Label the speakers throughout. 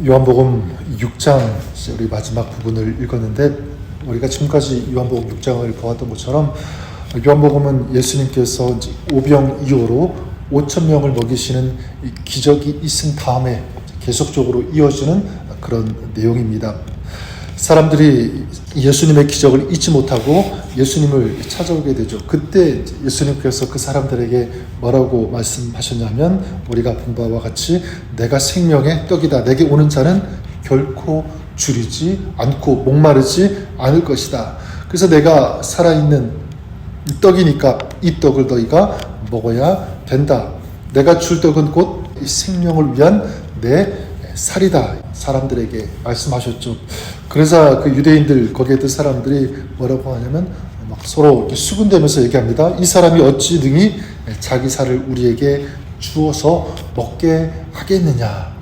Speaker 1: 요한복음 6장 우리 마지막 부분을 읽었는데, 우리가 지금까지 요한복음 6장을 보았던 것처럼 요한복음은 예수님께서 오병이어로 5,000명을 먹이시는 기적이 있은 다음에 계속적으로 이어지는 그런 내용입니다. 사람들이 예수님의 기적을 잊지 못하고 예수님을 찾아오게 되죠. 그때 예수님께서 그 사람들에게 뭐라고 말씀하셨냐면, 우리가 본 바와 같이 내가 생명의 떡이다. 내게 오는 자는 결코 줄이지 않고 목마르지 않을 것이다. 그래서 내가 살아있는 떡이니까 이 떡을 너희가 먹어야 된다. 내가 줄 떡은 곧 이 생명을 위한 내 살이다. 사람들에게 말씀하셨죠. 그래서 그 유대인들, 거기에 있던 사람들이 뭐라고 하냐면 막 서로 수군대면서 얘기합니다. 이 사람이 어찌 능히 자기 살을 우리에게 주어서 먹게 하겠느냐.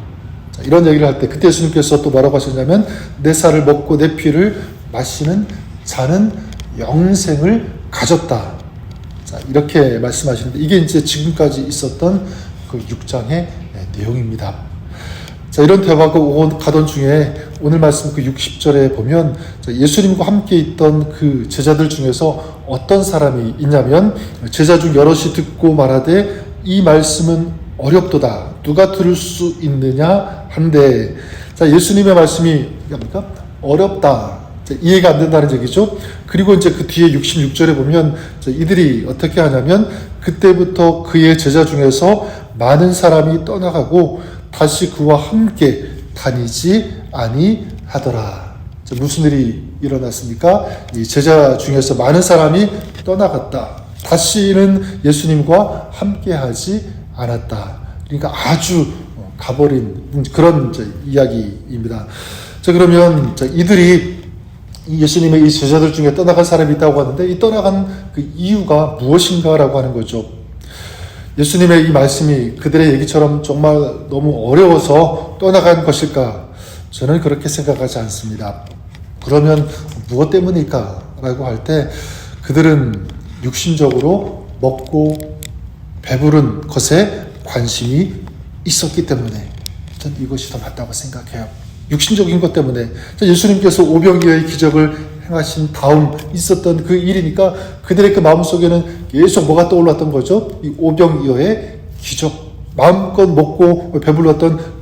Speaker 1: 자, 이런 얘기를 할 때 그때 예수님께서 또 뭐라고 하셨냐면, 내 살을 먹고 내 피를 마시는 자는 영생을 가졌다. 자, 이렇게 말씀하시는데, 이게 이제 지금까지 있었던 그 6장의 내용입니다. 자, 이런 대화가 가던 중에 오늘 말씀 그 60절에 보면, 예수님과 함께 있던 그 제자들 중에서 어떤 사람이 있냐면, 제자 중 여럿이 듣고 말하되 이 말씀은 어렵도다. 누가 들을 수 있느냐 한데, 자, 예수님의 말씀이 뭡니까? 어렵다. 이해가 안 된다는 얘기죠. 그리고 이제 그 뒤에 66절에 보면 이들이 어떻게 하냐면, 그때부터 그의 제자 중에서 많은 사람이 떠나가고 다시 그와 함께 다니지 아니하더라. 무슨 일이 일어났습니까? 이 제자 중에서 많은 사람이 떠나갔다. 다시는 예수님과 함께하지 않았다. 그러니까 아주 가버린 그런 이야기입니다. 자, 그러면 이들이 예수님의 이 제자들 중에 떠나간 사람이 있다고 하는데, 이 떠나간 그 이유가 무엇인가라고 하는 거죠. 예수님의 이 말씀이 그들의 얘기처럼 정말 너무 어려워서 떠나간 것일까? 저는 그렇게 생각하지 않습니다. 그러면 무엇 때문일까? 라고 할 때, 그들은 육신적으로 먹고 배부른 것에 관심이 있었기 때문에 저는 이것이 더 맞다고 생각해요. 육신적인 것 때문에. 예수님께서 오병이어의 기적을 행하신 다음 있었던 그 일이니까 그들의 그 마음속에는 계속 뭐가 떠올랐던 거죠? 이 오병이어의 기적, 마음껏 먹고 배불렀던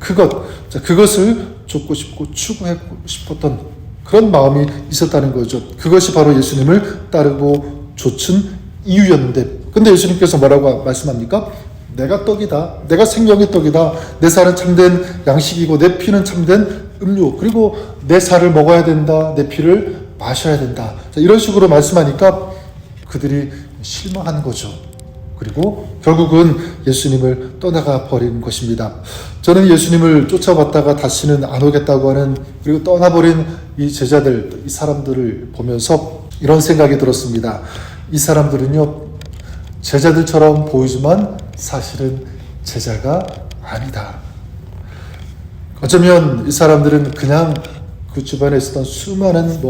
Speaker 1: 그것을 쫓고 싶고 추구하고 싶었던 그런 마음이 있었다는 거죠. 그것이 바로 예수님을 따르고 좇은 이유였는데, 근데 예수님께서 뭐라고 말씀합니까? 내가 떡이다. 내가 생명의 떡이다. 내 살은 참된 양식이고 내 피는 참된 음료. 그리고 내 살을 먹어야 된다. 내 피를 마셔야 된다. 자, 이런 식으로 말씀하니까 그들이 실망한 거죠. 그리고 결국은 예수님을 떠나가 버린 것입니다. 저는 예수님을 쫓아봤다가 다시는 안 오겠다고 하는, 그리고 떠나버린 이 제자들, 이 사람들을 보면서 이런 생각이 들었습니다. 이 사람들은요, 제자들처럼 보이지만 사실은 제자가 아니다. 어쩌면 이 사람들은 그냥 그 주변에 있었던 수많은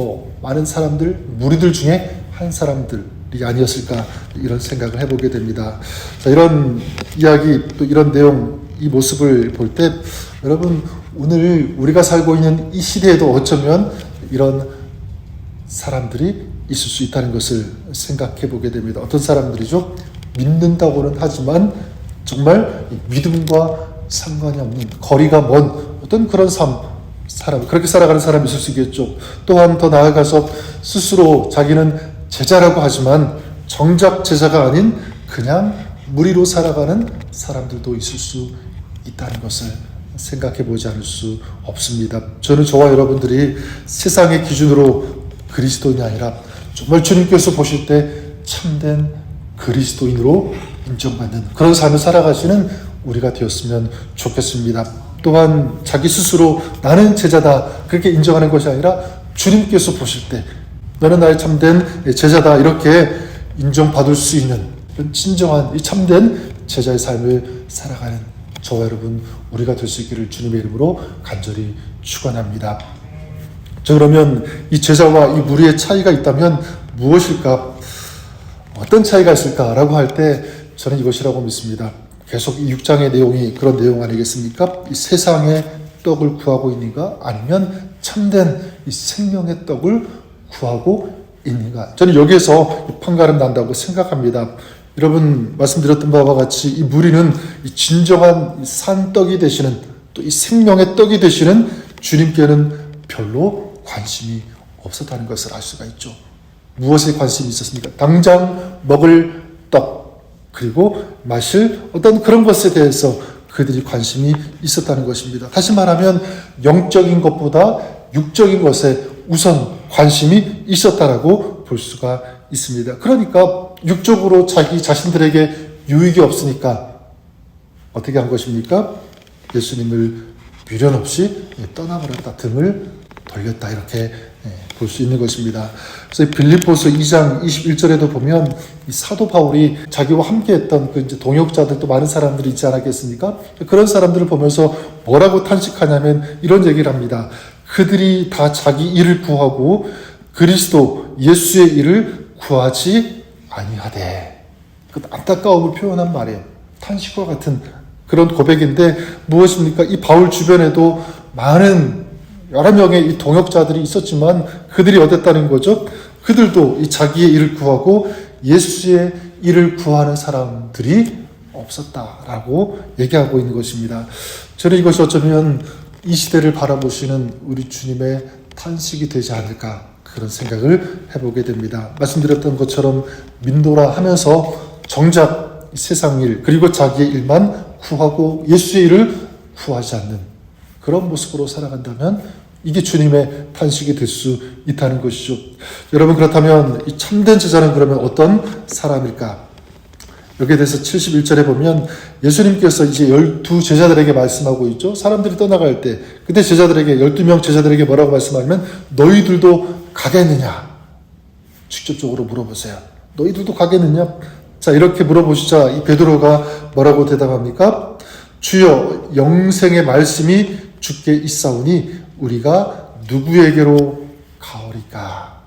Speaker 1: 많은 사람들, 무리들 중에 한 사람들이 아니었을까, 이런 생각을 해보게 됩니다. 자, 이런 이야기, 또 이런 내용, 이 모습을 볼 때 여러분, 오늘 우리가 살고 있는 이 시대에도 어쩌면 이런 사람들이 있을 수 있다는 것을 생각해 보게 됩니다. 어떤 사람들이죠? 믿는다고는 하지만 정말 믿음과 상관이 없는, 거리가 먼 어떤 그런 사람, 그렇게 살아가는 사람이 있을 수 있겠죠. 또한 더 나아가서 스스로 자기는 제자라고 하지만 정작 제자가 아닌 그냥 무리로 살아가는 사람들도 있을 수 있다는 것을 생각해 보지 않을 수 없습니다. 저는 저와 여러분들이 세상의 기준으로 그리스도인이 아니라 정말 주님께서 보실 때 참된 그리스도인으로 인정받는 그런 삶을 살아가시는 우리가 되었으면 좋겠습니다. 또한 자기 스스로 나는 제자다 그렇게 인정하는 것이 아니라 주님께서 보실 때 너는 나의 참된 제자다 이렇게 인정받을 수 있는 그런 진정한 이 참된 제자의 삶을 살아가는 저와 여러분 우리가 될 수 있기를 주님의 이름으로 간절히 축원합니다. 자, 그러면 이 제자와 이 무리의 차이가 있다면 무엇일까? 어떤 차이가 있을까라고 할 때 저는 이것이라고 믿습니다. 계속 이 6장의 내용이 그런 내용 아니겠습니까? 이 세상의 떡을 구하고 있는가? 아니면 참된 이 생명의 떡을 구하고 있는가? 저는 여기에서 판가름 난다고 생각합니다. 여러분 말씀드렸던 바와 같이 이 무리는 이 진정한 산떡이 되시는 또 이 생명의 떡이 되시는 주님께는 별로 관심이 없었다는 것을 알 수가 있죠. 무엇에 관심이 있었습니까? 당장 먹을 떡 그리고 마실 어떤 그런 것에 대해서 그들이 관심이 있었다는 것입니다. 다시 말하면 영적인 것보다 육적인 것에 우선 관심이 있었다라고 볼 수가 있습니다. 그러니까 육적으로 자기 자신들에게 유익이 없으니까 어떻게 한 것입니까? 예수님을 미련 없이 떠나버렸다. 등을 돌렸다. 이렇게 볼 수 있는 것입니다. 그래서 빌립보서 2장 21절에도 보면 이 사도 바울이 자기와 함께했던 그 이제 동역자들 또 많은 사람들이 있지 않았겠습니까? 그런 사람들을 보면서 뭐라고 탄식하냐면 이런 얘기를 합니다. 그들이 다 자기 일을 구하고 그리스도 예수의 일을 구하지 아니하되. 그 안타까움을 표현한 말이에요. 탄식과 같은 그런 고백인데 무엇입니까? 이 바울 주변에도 많은 여러 명의 이 동역자들이 있었지만 그들이 어땠다는 거죠? 그들도 이 자기의 일을 구하고 예수의 일을 구하는 사람들이 없었다라고 얘기하고 있는 것입니다. 저는 이것이 어쩌면 이 시대를 바라보시는 우리 주님의 탄식이 되지 않을까 그런 생각을 해보게 됩니다. 말씀드렸던 것처럼 민도라 하면서 정작 세상 일 그리고 자기의 일만 구하고 예수의 일을 구하지 않는 그런 모습으로 살아간다면 이게 주님의 탄식이 될 수 있다는 것이죠. 여러분 그렇다면 이 참된 제자는 그러면 어떤 사람일까? 여기에 대해서 71절에 보면 예수님께서 이제 12 제자들에게 말씀하고 있죠. 사람들이 떠나갈 때 그때 제자들에게 12명 제자들에게 뭐라고 말씀하냐면 너희들도 가겠느냐? 직접적으로 물어보세요. 너희들도 가겠느냐? 자 이렇게 물어보시자 이 베드로가 뭐라고 대답합니까? 주여 영생의 말씀이 주께 있사오니 우리가 누구에게로 가오리까?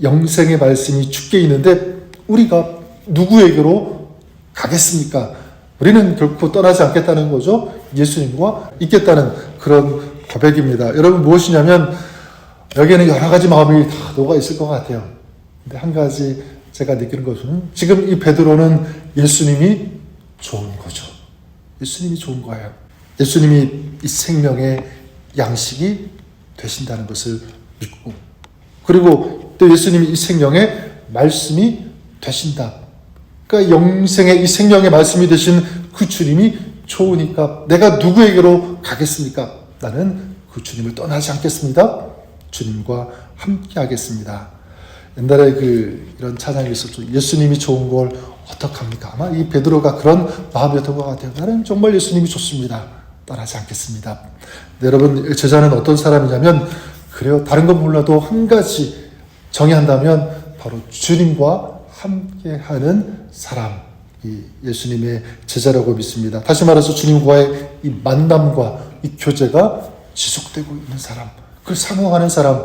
Speaker 1: 영생의 말씀이 주께 있는데 우리가 누구에게로 가겠습니까? 우리는 결코 떠나지 않겠다는 거죠. 예수님과 있겠다는 그런 고백입니다. 여러분 무엇이냐면 여기에는 여러 가지 마음이 다 녹아 있을 것 같아요. 근데 한 가지 제가 느끼는 것은 지금 이 베드로는 예수님이 좋은 거죠. 예수님이 좋은 거예요. 예수님이 이 생명의 양식이 되신다는 것을 믿고 그리고 또 예수님이 이 생명의 말씀이 되신다. 그러니까 영생의 이 생명의 말씀이 되신 그 주님이 좋으니까 내가 누구에게로 가겠습니까? 나는 그 주님을 떠나지 않겠습니다. 주님과 함께 하겠습니다. 옛날에 이런 찬양이 있었죠. 예수님이 좋은 걸 어떡합니까? 아마 이 베드로가 그런 마음이었던 것 같아요. 나는 정말 예수님이 좋습니다. 떠나지 않겠습니다. 네, 여러분 제자는 어떤 사람이냐면 그래요. 다른 건 몰라도 한 가지 정의한다면 바로 주님과 함께하는 사람. 이 예수님의 제자라고 믿습니다. 다시 말해서 주님과의 이 만남과 이 교제가 지속되고 있는 사람. 그걸 사모하는 사람.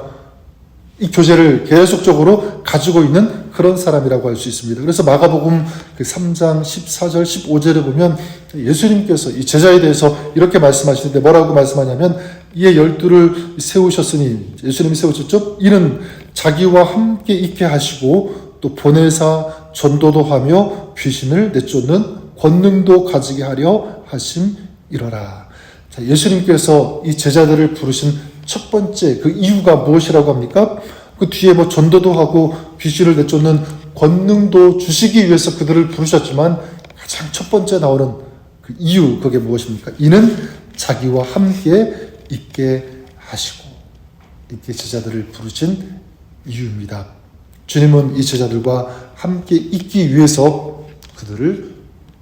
Speaker 1: 이 교제를 계속적으로 가지고 있는 그런 사람이라고 할 수 있습니다. 그래서 마가복음 3장 14절 15절에 보면 예수님께서 이 제자에 대해서 이렇게 말씀하시는데 뭐라고 말씀하냐면 이에 12를 세우셨으니 예수님이 세우셨죠. 이는 자기와 함께 있게 하시고 또 보내사 전도도 하며 귀신을 내쫓는 권능도 가지게 하려 하심이러라. 자, 예수님께서 이 제자들을 부르신 첫 번째 그 이유가 무엇이라고 합니까? 그 뒤에 전도도 하고 귀신을 내쫓는 권능도 주시기 위해서 그들을 부르셨지만 가장 첫 번째 나오는 그 이유 그게 무엇입니까? 이는 자기와 함께 있게 하시고 이렇게 제자들을 부르신 이유입니다. 주님은 이 제자들과 함께 있기 위해서 그들을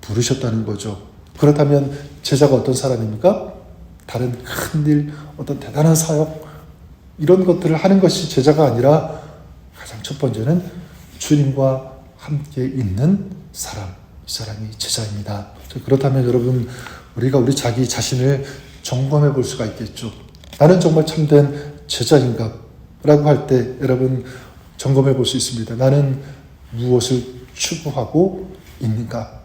Speaker 1: 부르셨다는 거죠. 그렇다면 제자가 어떤 사람입니까? 다른 큰 일, 어떤 대단한 사역 이런 것들을 하는 것이 제자가 아니라 가장 첫 번째는 주님과 함께 있는 사람, 이 사람이 제자입니다. 그렇다면 여러분 우리가 우리 자기 자신을 점검해 볼 수가 있겠죠. 나는 정말 참된 제자인가? 라고 할 때 여러분 점검해 볼 수 있습니다. 나는 무엇을 추구하고 있는가?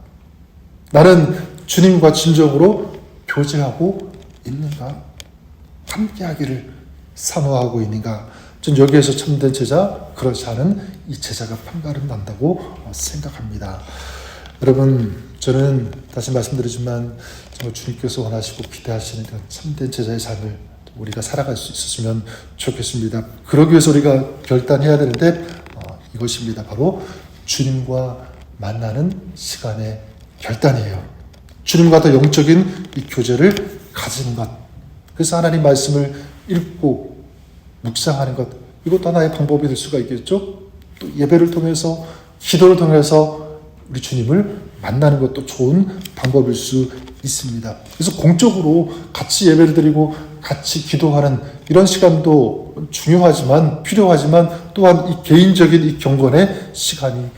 Speaker 1: 나는 주님과 진정으로 교제하고 있는가? 함께하기를 사모하고 있는가? 전 여기에서 참된 제자, 그렇지 않은 이 제자가 판가름 난다고 생각합니다. 여러분, 저는 다시 말씀드리지만 정말 주님께서 원하시고 기대하시는 그런 참된 제자의 삶을 우리가 살아갈 수 있었으면 좋겠습니다. 그러기 위해서 우리가 결단해야 되는데 이것입니다. 바로 주님과 만나는 시간의 결단이에요. 주님과 더 영적인 이 교제를 가지는 것. 그래서 하나님 말씀을 읽고 묵상하는 것. 이것도 하나의 방법이 될 수가 있겠죠. 또 예배를 통해서, 기도를 통해서 우리 주님을 만나는 것도 좋은 방법일 수 있습니다. 그래서 공적으로 같이 예배를 드리고 같이 기도하는 이런 시간도 중요하지만, 필요하지만 또한 이 개인적인 이 경건의 시간이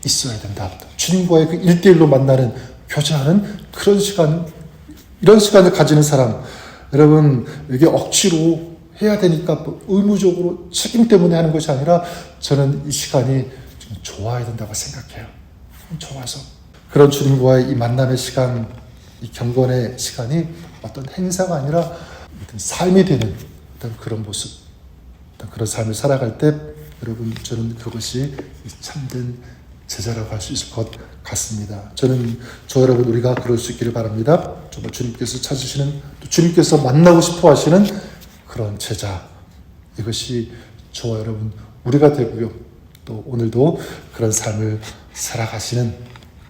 Speaker 1: 있어야 된다. 주님과의 그 1대1로 만나는, 교제하는 그런 시간, 이런 시간을 가지는 사람. 여러분, 이게 억지로 해야 되니까 의무적으로 책임 때문에 하는 것이 아니라 저는 이 시간이 좀 좋아야 된다고 생각해요. 좋아서. 그런 주님과의 이 만남의 시간, 이 경건의 시간이 어떤 행사가 아니라 어떤 삶이 되는 어떤 그런 모습, 어떤 그런 삶을 살아갈 때 여러분, 저는 그것이 참된 제자라고 할 수 있을 것 같습니다. 저는 여러분 우리가 그럴 수 있기를 바랍니다. 정말 주님께서 찾으시는, 또 주님께서 만나고 싶어 하시는 그런 제자, 이것이 저와 여러분 우리가 되고요. 또 오늘도 그런 삶을 살아가시는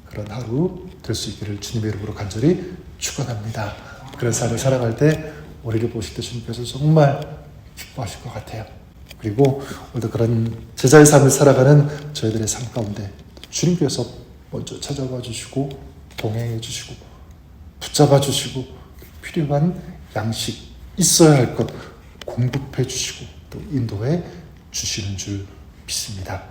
Speaker 1: 그런 하루 될 수 있기를 주님의 이름으로 간절히 축원합니다. 그런 삶을 살아갈 때 우리를 보실 때 주님께서 정말 기뻐하실 것 같아요. 그리고 오늘도 그런 제자의 삶을 살아가는 저희들의 삶 가운데 주님께서 먼저 찾아와 주시고 동행해 주시고 붙잡아 주시고 필요한 양식, 있어야 할 것 공급해 주시고 또 인도해 주시는 줄 믿습니다.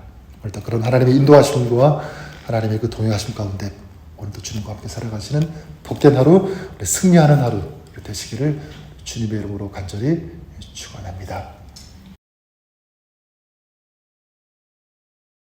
Speaker 1: 오늘도 그런 하나님의 인도하심과 하나님의 그 동행하심 가운데 오늘도 주님과 함께 살아가시는 복된 하루, 승리하는 하루 되시기를 주님의 이름으로 간절히 축원합니다.